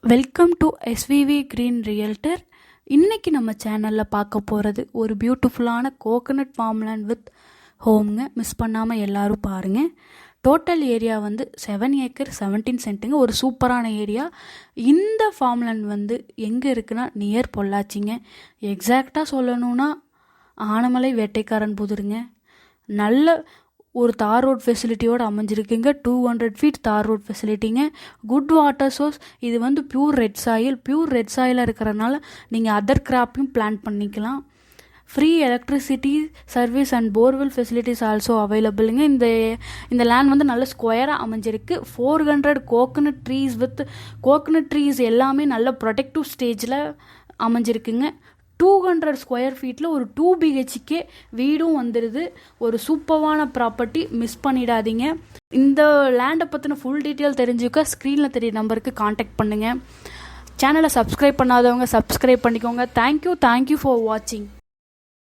Welcome to SVV green realtor. இன்றைக்கி நம்ம சேனலில் பார்க்க போகிறது ஒரு பியூட்டிஃபுல்லான கோகனட் ஃபார்ம்லேண்ட் வித் ஹோம்ங்க. மிஸ் பண்ணாமல் எல்லோரும் பாருங்கள். டோட்டல் ஏரியா வந்து 7 ஏக்கர் 17 சென்ட்டுங்க. ஒரு சூப்பரான ஏரியா. இந்த ஃபார்ம்லேண்ட் எங்கே இருக்குன்னா நியர் பொள்ளாச்சிங்க. எக்ஸாக்டாக சொல்லணுன்னா ஆனமலை வேட்டைக்காரன் புதுருங்க. நல்ல ஒரு தார் ரோட் ஃபெசிலிட்டியோடு அமைஞ்சிருக்குங்க. 200 ஃபீட் தார் ரோட் ஃபெசிலிட்டிங்க. Good water source. இது பியூர் ரெட் சாயிலாக இருக்கிறனால நீங்கள் அதர் கிராப்பையும் பிளான் பண்ணிக்கலாம். Free electricity service and borewell facilities also அவைலபிளுங்க. இந்த லேண்ட் நல்ல ஸ்கொயராக அமைஞ்சிருக்கு. 400 கோகனட் ட்ரீஸ் எல்லாமே நல்ல ப்ரொடெக்டிவ் ஸ்டேஜில் அமைஞ்சிருக்குங்க. 200 ஸ்கொயர் ஃபீட்டில் ஒரு 2 BHK வீடும் வந்துடுது. ஒரு சூப்பரான ப்ராப்பர்ட்டி, மிஸ் பண்ணிடாதீங்க. இந்த லேண்டை பற்றின ஃபுல் டீட்டெயில் தெரிஞ்சுக்க ஸ்க்ரீனில் தெரிய நம்பருக்கு காண்டாக்ட் பண்ணுங்கள். சேனலை சப்ஸ்கிரைப் பண்ணாதவங்க சப்ஸ்கிரைப் பண்ணிக்கோங்க. தேங்க்யூ ஃபார் வாட்சிங்.